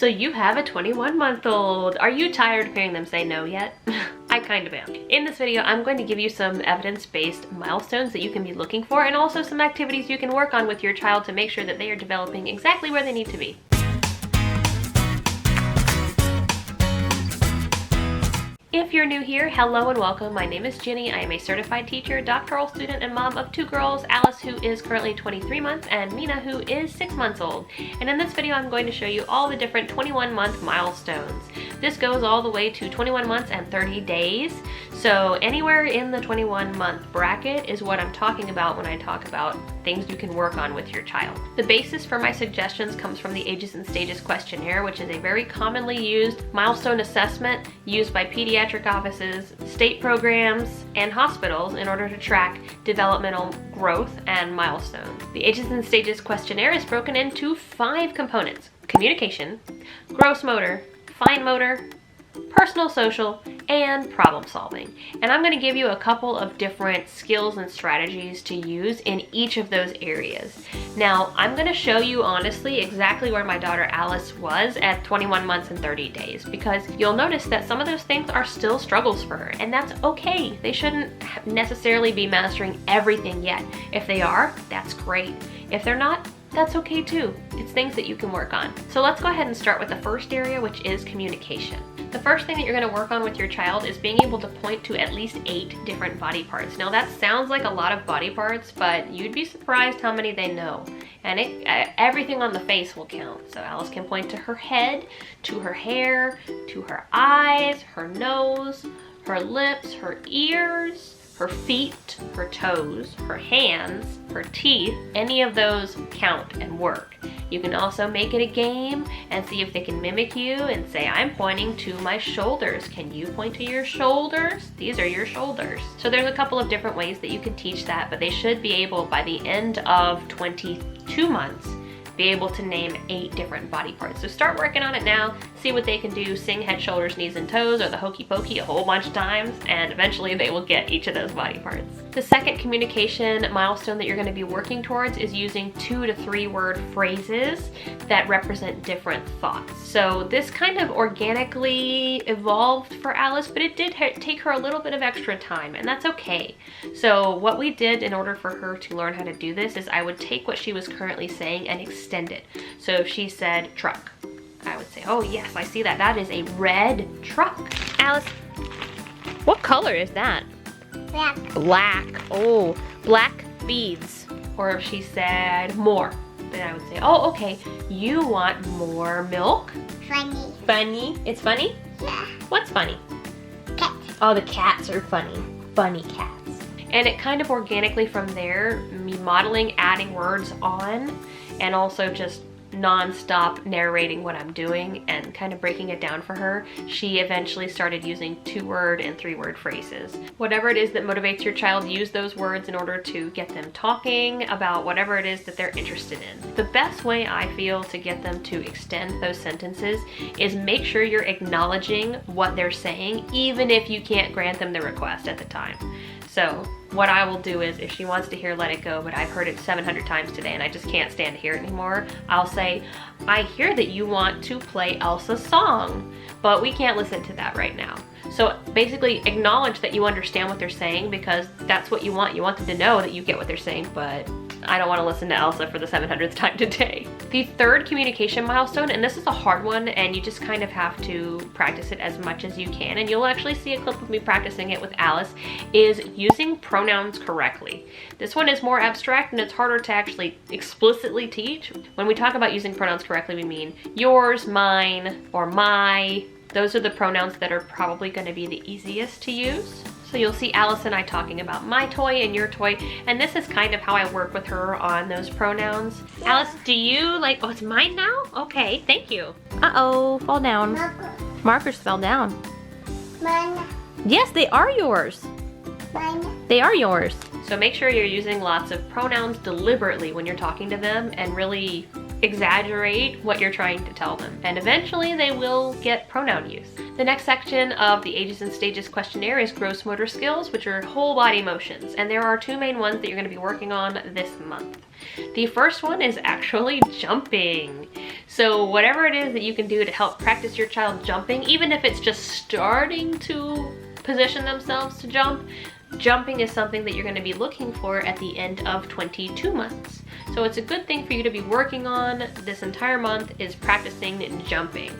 So you have a 21-month-old. Are you tired of hearing them say no yet? I kind of am. In this video, I'm going to give you some evidence-based milestones that you can be looking for, and also some activities you can work on with your child to make sure that they are developing exactly where they need to be. If you're new here, hello and welcome. My name is Jenny. I am a certified teacher, doctoral student, and mom of two girls, Alice, who is currently 23 months, and Mina, who is 6 months old. And in this video, I'm going to show you all the different 21-month milestones. This goes all the way to 21 months and 30 days. So anywhere in the 21-month bracket is what I'm talking about when I talk about things you can work on with your child. The basis for my suggestions comes from the Ages and Stages Questionnaire, which is a very commonly used milestone assessment used by pediatric offices, state programs, and hospitals in order to track developmental growth and milestones. The Ages and Stages Questionnaire is broken into 5 components: communication, gross motor, fine motor, personal social, and problem solving. And I'm going to give you a couple of different skills and strategies to use in each of those areas. Now, I'm going to show you honestly exactly where my daughter Alice was at 21 months and 30 days, because you'll notice that some of those things are still struggles for her, and that's okay. They shouldn't necessarily be mastering everything yet. If they are, that's great. If they're not, that's okay too. It's things that you can work on. So let's go ahead and start with the first area, which is communication. The first thing that you're going to work on with your child is being able to point to at least 8 different body parts. Now that sounds like a lot of body parts, but you'd be surprised how many they know. And everything on the face will count. So Alice can point to her head, to her hair, to her eyes, her nose, her lips, her ears, her feet, her toes, her hands, her teeth. Any of those count and work. You can also make it a game and see if they can mimic you and say, I'm pointing to my shoulders. Can you point to your shoulders? These are your shoulders. So there's a couple of different ways that you can teach that, but they should be able, by the end of 22 months, be able to name 8 different body parts. So start working on it now, see what they can do, sing head, shoulders, knees, and toes, or the hokey pokey a whole bunch of times, and eventually they will get each of those body parts. The second communication milestone that you're going to be working towards is using 2 to 3 word phrases that represent different thoughts. So this kind of organically evolved for Alice, but it did take her a little bit of extra time, and that's okay. So what we did in order for her to learn how to do this is I would take what she was currently saying and extend it. So if she said truck, I would say, oh yes, I see that. That is a red truck. Alice, what color is that? Black. Black. Oh, black beads. Or if she said more, then I would say, oh, okay, you want more milk? Funny. Funny. It's funny? Yeah. What's funny? Cat. Oh, the cats are funny. Funny cats. And it kind of organically from there, me modeling, adding words on, and also just non-stop narrating what I'm doing and kind of breaking it down for her, she eventually started using 2-word and 3-word phrases. Whatever it is that motivates your child, use those words in order to get them talking about whatever it is that they're interested in. The best way I feel to get them to extend those sentences is make sure you're acknowledging what they're saying, even if you can't grant them the request at the time. So what I will do is, if she wants to hear Let It Go, but I've heard it 700 times today and I just can't stand to hear it anymore, I'll say, I hear that you want to play Elsa's song, but we can't listen to that right now. So basically acknowledge that you understand what they're saying, because that's what you want. You want them to know that you get what they're saying, but I don't want to listen to Elsa for the 700th time today. The third communication milestone, and this is a hard one, and you just kind of have to practice it as much as you can, and you'll actually see a clip of me practicing it with Alice, is using pronouns correctly. This one is more abstract and it's harder to actually explicitly teach. When we talk about using pronouns correctly, we mean yours, mine, or my. Those are the pronouns that are probably going to be the easiest to use. So you'll see Alice and I talking about my toy and your toy, and this is kind of how I work with her on those pronouns. Alice, do you like, oh, it's mine now? Okay, thank you. Uh-oh, fall down. Markers fell down. Mine. Yes, they are yours. Mine. They are yours. So make sure you're using lots of pronouns deliberately when you're talking to them, and really exaggerate what you're trying to tell them, and eventually they will get pronoun use. The next section of the Ages and Stages Questionnaire is gross motor skills, which are whole body motions, and there are two main ones that you're going to be working on this month. The first one is actually jumping. So whatever it is that you can do to help practice your child jumping, even if it's just starting to position themselves to jump, jumping is something that you're going to be looking for at the end of 22 months. So it's a good thing for you to be working on this entire month is practicing jumping.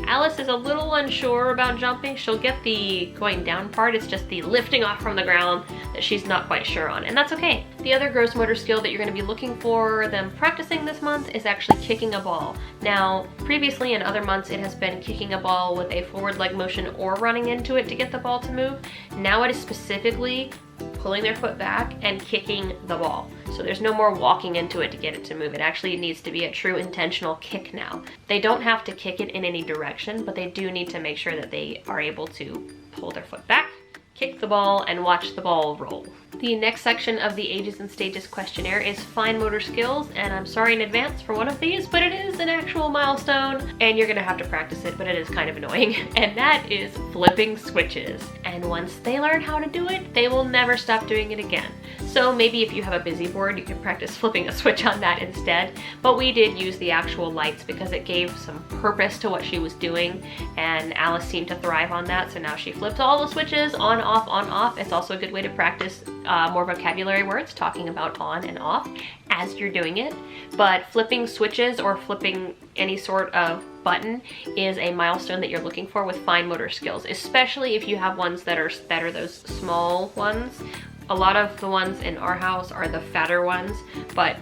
Alice is a little unsure about jumping. She'll get the going down part. It's just the lifting off from the ground that she's not quite sure on, and that's okay. The other gross motor skill that you're going to be looking for them practicing this month is actually kicking a ball. Now, previously in other months it has been kicking a ball with a forward leg motion or running into it to get the ball to move. Now it is specifically pulling their foot back and kicking the ball. So there's no more walking into it to get it to move. It actually needs to be a true intentional kick now. They don't have to kick it in any direction, but they do need to make sure that they are able to pull their foot back, kick the ball, and watch the ball roll. The next section of the Ages and Stages Questionnaire is fine motor skills, and I'm sorry in advance for one of these, but it is an actual milestone, and you're gonna have to practice it, but it is kind of annoying, and that is flipping switches. And once they learn how to do it, they will never stop doing it again. So maybe if you have a busy board, you can practice flipping a switch on that instead, but we did use the actual lights because it gave some purpose to what she was doing, and Alice seemed to thrive on that, so now she flips all the switches on, off, on, off. It's also a good way to practice more vocabulary words, talking about on and off as you're doing it. But flipping switches or flipping any sort of button is a milestone that you're looking for with fine motor skills, especially if you have ones that are those small ones. A lot of the ones in our house are the fatter ones, but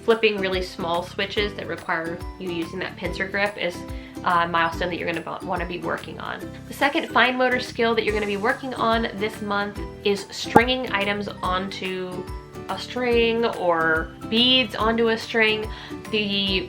flipping really small switches that require you using that pincer grip is a milestone that you're going to want to be working on. The second fine motor skill that you're going to be working on this month is stringing items onto a string or beads onto a string. The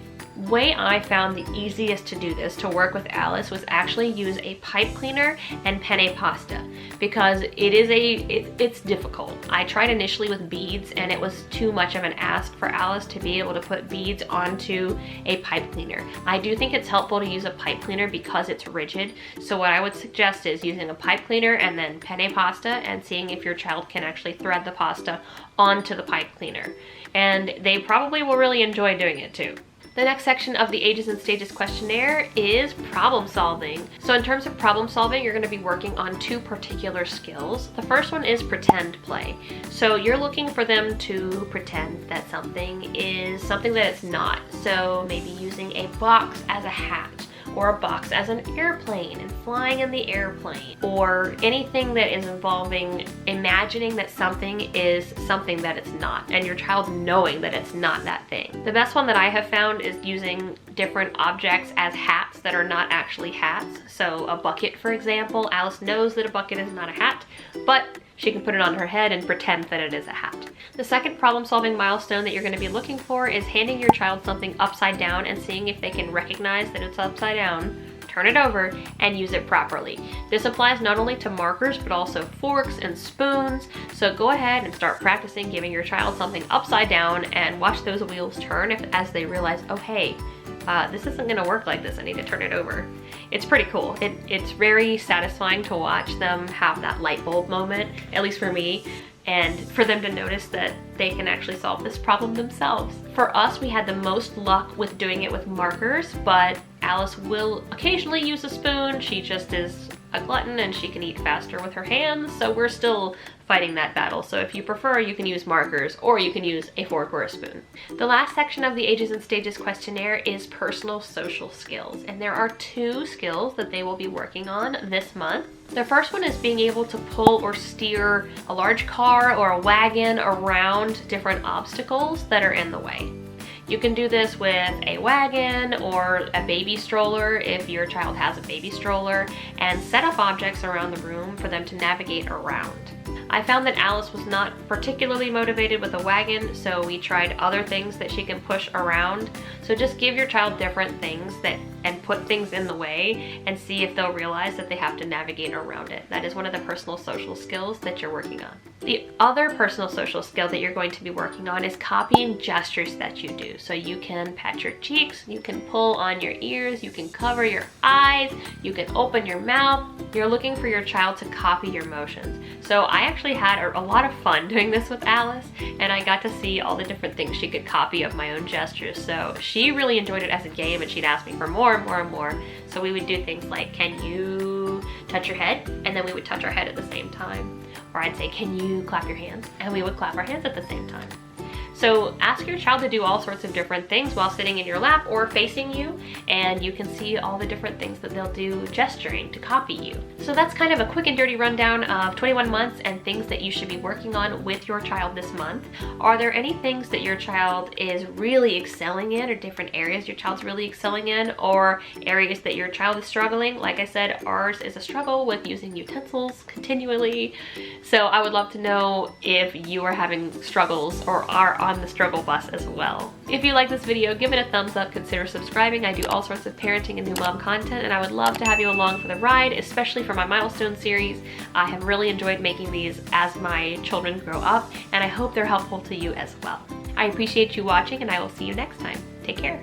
way I found the easiest to do this, to work with Alice, was actually use a pipe cleaner and penne pasta, because it's difficult. I tried initially with beads and it was too much of an ask for Alice to be able to put beads onto a pipe cleaner. I do think it's helpful to use a pipe cleaner because it's rigid. So what I would suggest is using a pipe cleaner and then penne pasta and seeing if your child can actually thread the pasta onto the pipe cleaner. And they probably will really enjoy doing it too. The next section of the Ages and Stages Questionnaire is problem solving. So in terms of problem solving, you're going to be working on two particular skills. The first one is pretend play. So you're looking for them to pretend that something is something that it's not. So maybe using a box as a hat, or a box as an airplane and flying in the airplane, or anything that is involving imagining that something is something that it's not, and your child knowing that it's not that thing. The best one that I have found is using different objects as hats that are not actually hats. So a bucket, for example. Alice knows that a bucket is not a hat, but she can put it on her head and pretend that it is a hat. The second problem-solving milestone that you're going to be looking for is handing your child something upside down and seeing if they can recognize that it's upside down, turn it over, and use it properly. This applies not only to markers, but also forks and spoons. So go ahead and start practicing giving your child something upside down and watch those wheels turn as they realize, oh hey, this isn't gonna work like this, I need to turn it over. It's pretty cool. It's very satisfying to watch them have that light bulb moment, at least for me, and for them to notice that they can actually solve this problem themselves. For us, we had the most luck with doing it with markers, but Alice will occasionally use a spoon. She just is a glutton and she can eat faster with her hands, so we're still fighting that battle. So if you prefer, you can use markers or you can use a fork or a spoon. The last section of the Ages and Stages Questionnaire is personal social skills, and there are two skills that they will be working on this month. The first one is being able to pull or steer a large car or a wagon around different obstacles that are in the way. You can do this with a wagon or a baby stroller if your child has a baby stroller, and set up objects around the room for them to navigate around. I found that Alice was not particularly motivated with a wagon, so we tried other things that she can push around. So just give your child different things and put things in the way and see if they'll realize that they have to navigate around it. That is one of the personal social skills that you're working on. The other personal social skill that you're going to be working on is copying gestures that you do. So you can pat your cheeks, you can pull on your ears, you can cover your eyes, you can open your mouth. You're looking for your child to copy your motions. So I actually had a lot of fun doing this with Alice, and I got to see all the different things she could copy of my own gestures. So she really enjoyed it as a game, and she'd ask me for more and more and more. So we would do things like, can you touch your head? And then we would touch our head at the same time. Or I'd say, can you clap your hands? And we would clap our hands at the same time. So ask your child to do all sorts of different things while sitting in your lap or facing you, and you can see all the different things that they'll do gesturing to copy you. So that's kind of a quick and dirty rundown of 21 months and things that you should be working on with your child this month. Are there any things that your child is really excelling in, or different areas your child's really excelling in, or areas that your child is struggling? Like I said, ours is a struggle with using utensils continually. So I would love to know if you are having struggles or are on the struggle bus as well. If you like this video, give it a thumbs up, consider subscribing. I do all sorts of parenting and new mom content, and I would love to have you along for the ride, especially for my Milestone series. I have really enjoyed making these as my children grow up, and I hope they're helpful to you as well. I appreciate you watching, and I will see you next time. Take care.